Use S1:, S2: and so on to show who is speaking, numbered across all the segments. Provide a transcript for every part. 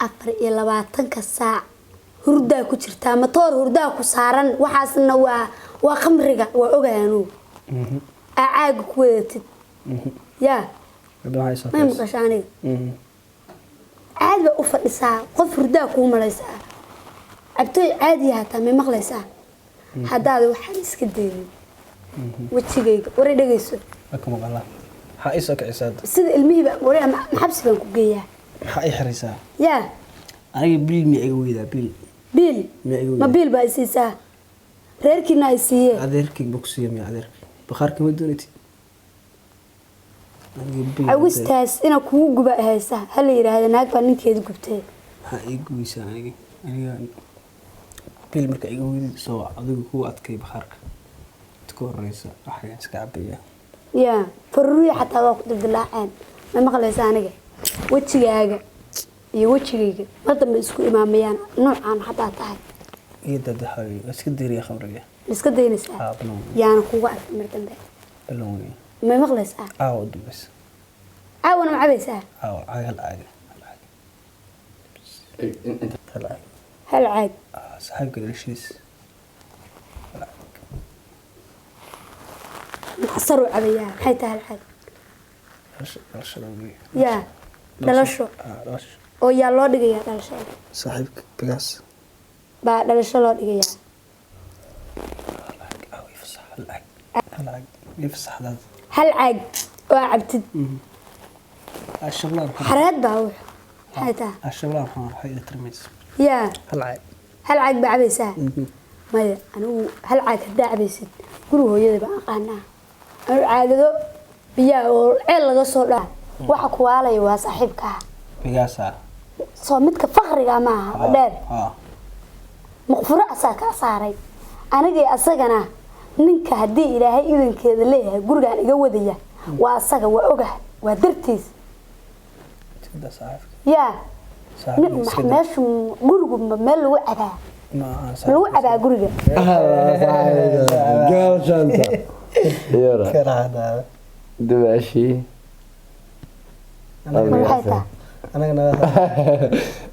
S1: afar iyo labaatanka saac hurdaa ku jirtaa matoor hurdaa ku saaran waxaasna waa khamriga waa ogaanu caaga ku wadatid yaa ma maqashaani caadi u fadhisaa qof hurdaa ku malaysaa abtay caadi hataa ma maqlaysaa hadaad waxaan iska deeyay wajigayga waray dhageyso
S2: akuma qala ha isoo kicisaad
S1: sida ilmihiiba waray maxabsigan ku geeyaa
S2: ha ay xarisaa
S1: yaa
S2: aniga bil mi iga weydaa bil
S1: ma bil baa isiisaa reerkiina ay siiyeen
S2: adeerkii boksiyo mi adeerkii bakhaarka ma doonati
S1: awistaas ina kugu guba haysa hal yiraahdo naag baa ninkeeda gubtay
S2: ha ay gubeysaa aniga bil marka iga weyday soo adigu ku adkay bakhaarka ku horeysa waxaan iska cabaya
S1: yaa faruuriya xataa waa ku dildilaaceen ma maqlaysaa aniga wajigaaga iyo wajigayga madama isku imaamayaan noocan xataa tahay
S2: iyo dadahay iska deeriya khamriga
S1: iska deynaysaa yaana kugu arkin mar dambe
S2: balloon
S1: ma maqlaysaa
S2: aaw dubis
S1: aawana ma cabaysaa
S2: aaw hal
S1: caag
S2: saxibka dhashiis
S1: maxsaru cabayaa maxay tahay hal caag yaa dhalasho oo yaa loo dhigayaa dhalashada
S2: saxibka bigaas
S1: baa dhalasho loo dhigayaa hal caag oo cabtid xareed baa wuxuu maxay tahay yaa hal caag baa cabaysaa maya anigu hal caag hadaa cabaysid guri hooyada baan aqaanaa anu caagado biyaa oo ceel laga soo dhaa waxa ku waalaya waa saaxiibkaa
S2: bigaasa
S1: soo midka fakriga ma aha dheer maqfuro asaa ka saaray aniga asagana ninka hadii ilaahay idankeeda leeyahay gurigan iga wadaya waa asaga waa ogahay waa dartiis yaa meeshu gurigu meel lagu cabaa guriga
S3: gaal shanta yara دباشي
S2: أنا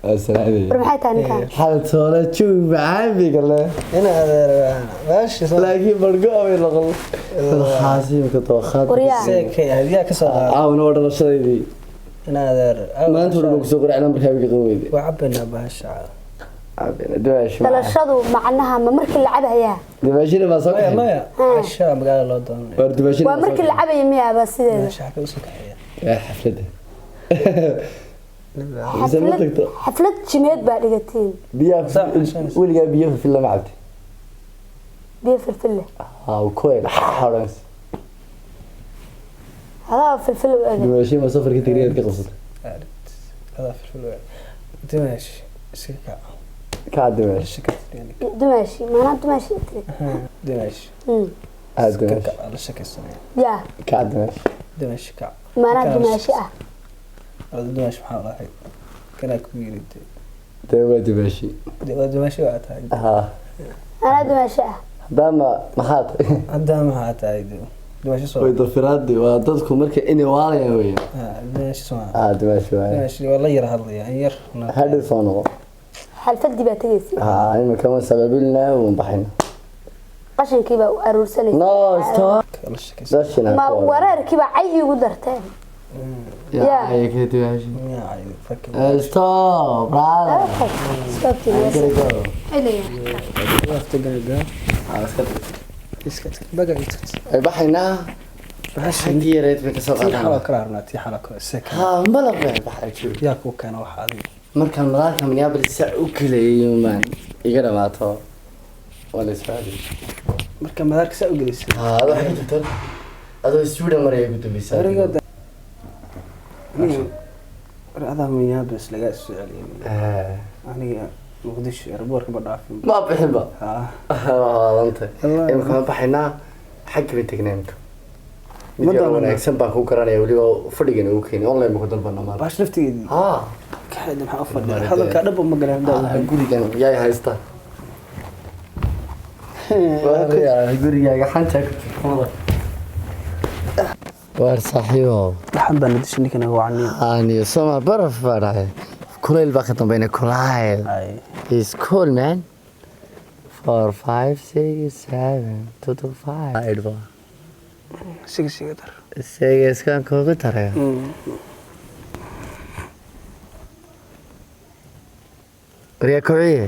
S3: السلام
S1: ربحتها نكان
S3: حالة صورة شو بعابي قال
S2: أنا هذا ماشي
S3: لكن برقوي لغل الحاسم كتوخات
S2: سيك هذيا كسر
S3: نور الشيء دي
S2: أنا هذا
S3: ما أنت ولا بقصور على مركبي قوي دي
S2: وعبنا بهالش
S3: عبنا دباشي
S1: تلشدوا معناها ما مركل لعبها يا
S3: دباشي ما صار
S2: ما عشاء بقال الله دون
S3: دباشي
S1: ومركل لعبها يميا بس
S2: مش حكي وسك
S3: يا حفلة
S1: حفلة جميد بعد قتين
S3: بيا ولقى بيا في الله معبد
S1: بيا في الفلة
S3: وكويل حارس
S1: هذا في الفلة
S3: دماشي ما سفر كتير كقصة
S2: هذا في الفلة دماشي سكع
S3: كعب دماشي
S1: دماشي ما أنا دماشي
S2: دماشي
S3: دماشي
S2: على شكل السنة
S1: يا
S3: كعب دماشي
S2: دماشي كعب
S1: ما أنا دماشي
S2: هذا دماشي محل واحد كنا كبير
S3: دماشي
S2: دماشي وقتها
S1: أنا دماشي
S3: دام محات
S2: دام هاتاي دماشي صوت
S3: ويضفرات دي وضدكم مركه إني واريا وين
S2: دماشي صوت
S3: دماشي
S2: دماشي والله يرهض يعني ير
S3: هذا صانو
S1: حلفت دي بتجيسي
S3: إنه كمان سبب لنا ونضحينا
S1: قشن كيبا أرسلني
S3: ستوب
S1: دشنا ما ورا كيبا عيي قدرتين
S3: يا هيك دماشي
S2: يا عيب فكر
S3: ستوب برادر
S1: ستوب تيجي إلي
S2: افتقر اسكت بقى اسكت
S3: بحينا
S2: بحش
S3: عندي ريت بكسر
S2: تي حلقة قرارنا تي حلقة سكت
S3: مبلغ بحر شو
S2: يا كوكان وحالي
S3: markaan madaarka Minneapolis u kaleeyo man iga dhamaato wala isfaadi
S2: marka madaarka saa u gelisay
S3: waxa ku jirta adoo Sweden maray ugu dambeysay
S2: ariga rada Minneapolis laga soo celiyay aniga muqdisho airportka ba dhaafin
S3: ma bixinba waalanta imkaan baxinaa xagga tagneenka midda wanaagsan baa ku garanaya waliba fadhigan uu keenay online ku dalbana maal
S2: bash laftigeedii كحد محا أفضل هذا كأدب مقلهم ده
S3: قولي كانوا ياي هايستا قولي يا حنتك waar saaxiibo
S2: waxaan baan nadishay kana wacniyo
S3: ani soma baraf barahay kuleel baa ka dambeeyay kuleel is cool man 4 5 6 7 2 5 aidba
S2: siga dar
S3: segeskan kooga taray riya kooye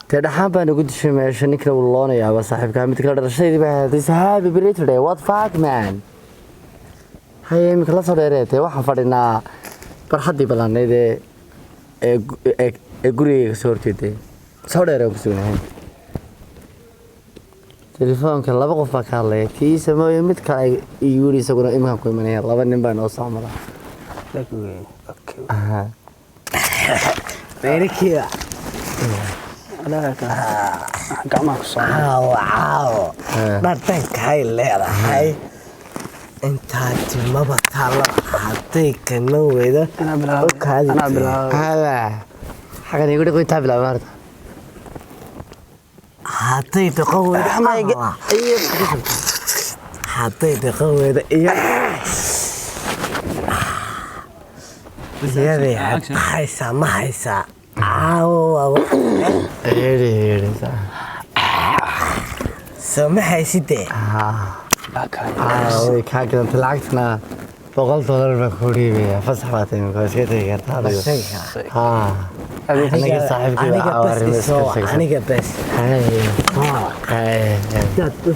S3: تدحان بنقول شيء ما شنك لو الله يا أبو صاحب كان متكرر الشيء ده this happy birthday what fuck man هاي مكلا صدرته واحد فرنا فرحت دي بلانه ده أقولي صورتي ده صدره بسونه تليفون كلا بقى فكالة كي سماه متكا يقولي سكون إمها كوي مني الله بنبان أوصل مرة
S2: اوكي
S3: ميركيا
S2: لا gacmaha ku soo
S4: waaw dadkay leedahay inta timaba kala haday kana weeda
S2: ana bilaabo
S3: xagan igu dhigo inta bilaabo marta
S4: haday dhaqaweeda haday dhaqaweeda iyo iyada haysa ma haysa
S3: eeri
S4: سامحي سيدي
S3: way ka gadantay lacagtana $100 baa ku dhiibaya fasax baad tahay markaa iska tagi kartaa aniga saaxiibkii baa
S4: aniga bas aniga bas dad u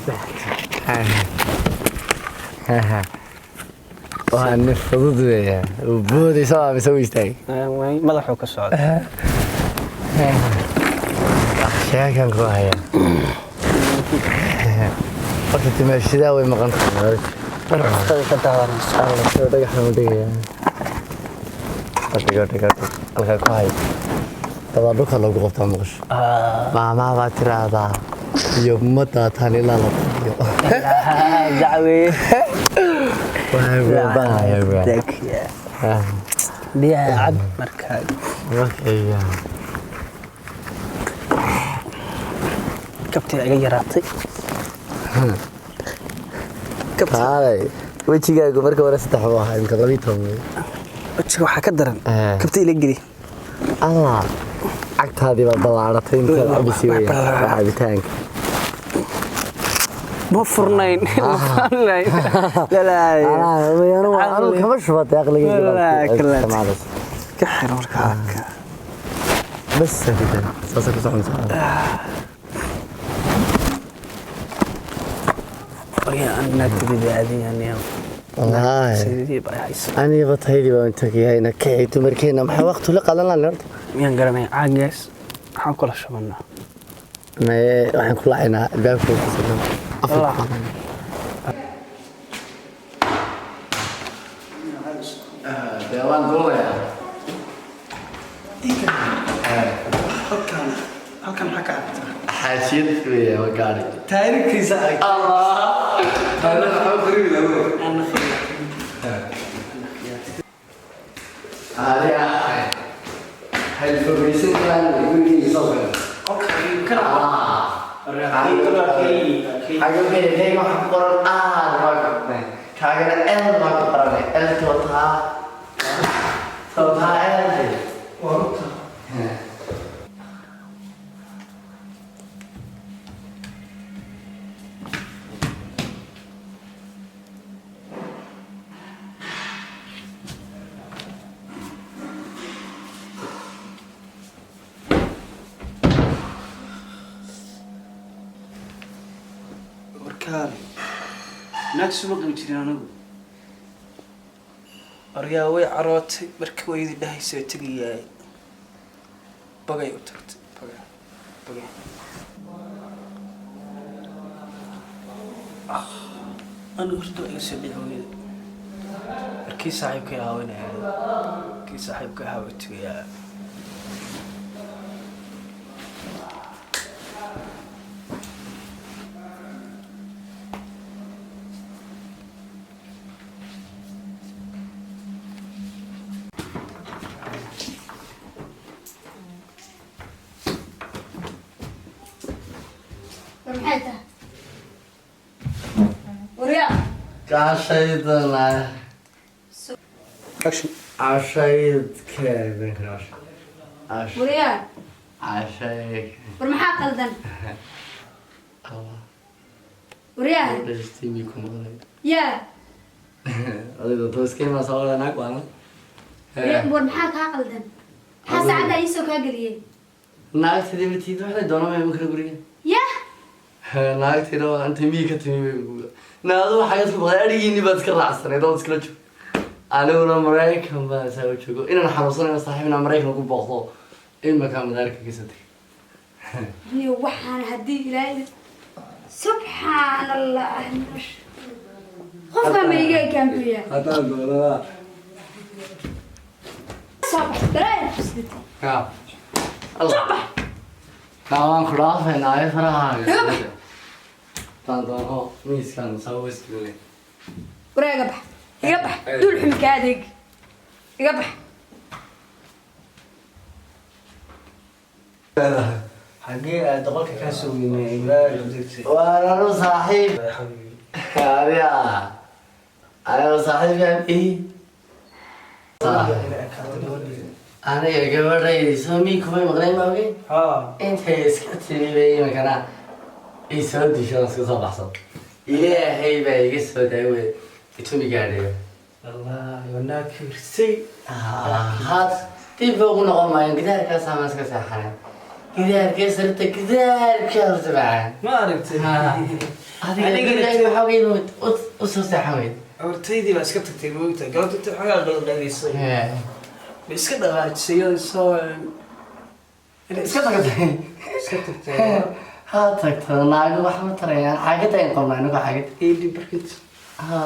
S3: waa nif fudud weeyaa boodaysa waa mise u istaagay
S2: madaxuu ka socda
S3: sheekan ku haya Waktu itu masih dah, we makan kamar.
S2: katakan
S3: Sudah dah kamu dia. Tiga. Alga kuai. Tapi lu kalau gua tamus. Mama batirada. Yo mata thani lala.
S2: Jawi.
S3: Wah, ya bro.
S2: Dia ab markaa.
S3: Okay ya.
S2: Kabtiga iga yaraatay.
S3: Kaalay. Wajigaagu marka hore saddex buu ahaa inta 12.
S2: Wajiga waxa ka daran. Kabti ila geli.
S3: Allah. Agtaadii baa balaaratay inta abisi weey. Caabitaanka.
S2: Ma furnayn. La.
S3: Anu kama shubatay aqligayga.
S2: Ka xir markaa.
S3: Bas sabida. Saasa ku socon socon.
S2: أنا تريد هذه يعني
S3: والله
S2: سيدي بايعس
S3: أنا بطيري بنتكي هنا كي تمركينا ما وقت لقى لنا الأرض
S2: ينقرني عاجز حنقول شو منا
S3: ما راح نقول عنا الباب فوق السلام
S2: الله
S3: ديوان دولة
S2: هل كان حكى
S3: حاشيت يا وقاري
S2: تاريخ كيسا
S3: الله أنا أقول له
S2: أنا
S3: هذا هاي الفورميشن كان يقول لي يصور
S2: أوكي كنا
S3: أقول لي هاي ما حقرن ما قبنا كأجل ما قبرنا توتها
S2: ورطة ناقص ما قلت لي أنا أرياوي عروتي بركوي ذي ده يسوي بقى يوترت بقى أنا قلت له يسوي عويد كي صاحبك يا هوين هذا كي صاحبك هاوت يا
S1: وريا
S3: عشايدنا
S2: action
S3: عشايد كيفين كراش
S1: وريا
S3: عشايد
S1: ورمحا قلدن
S3: الله
S1: وريا
S3: رجستي بيكون
S1: يا
S3: هذا توس كيما صار أنا قوانا
S1: ورمحا كا قلدن حاسة عدا يسو كا قليين
S3: naagta dibatiid waxay doonaa ma kala guriga
S1: يا
S3: naagtina waa anta miika timi naadu waxay isku baday arigiini baad iska raacsanay dood iskala joog aniguna maraykan baa saa u joogo inaan xanuunsanayo saaxiibna maraykan ku booqdo imaka madaarka ka satay
S1: هي وحنا هدي إلهي سبحان الله خفها ما يجي كم فيها
S2: haddaan doonaa
S1: صبح ترى فسدتي
S3: yaa allah kaawaan ku dhaafaynaay farahaaga taan doono miiskan soo iskilay
S1: وريا قبح يقبح دول حمك هذيك يقبح
S2: xagee aad doqolka kaa soo weynay ibraahim degsi
S3: waana nu saaxiib adiga aniga saaxiibkaan ii aniga gabadhaydi soo mii kumay maqnayn ma ogey
S2: haa
S3: intay iska timi bay imankana ii soo disho iska soo baxsan ilaahay baa iga soo daawe itumi gaadhayo
S2: wallaahi wanaa kirsay
S3: had dib ugu noqon maayo gidaarkaas ama iska seexanay gidaarkee sarta gidaarka horta bacaan
S2: ma aragtay
S3: adiga waxaa weyn u soo seexan weyd
S2: hortaydii baa iska tagtay moogta galabta inta xagaa dhaldhalaysay ma iska dhaqaajisay oo soo
S3: iska tagtay
S2: iska tagtay
S3: ha tagto naago wax ma tarayaan xaagada in qabnaa anigu xaagad
S2: eedhi barkint
S3: ha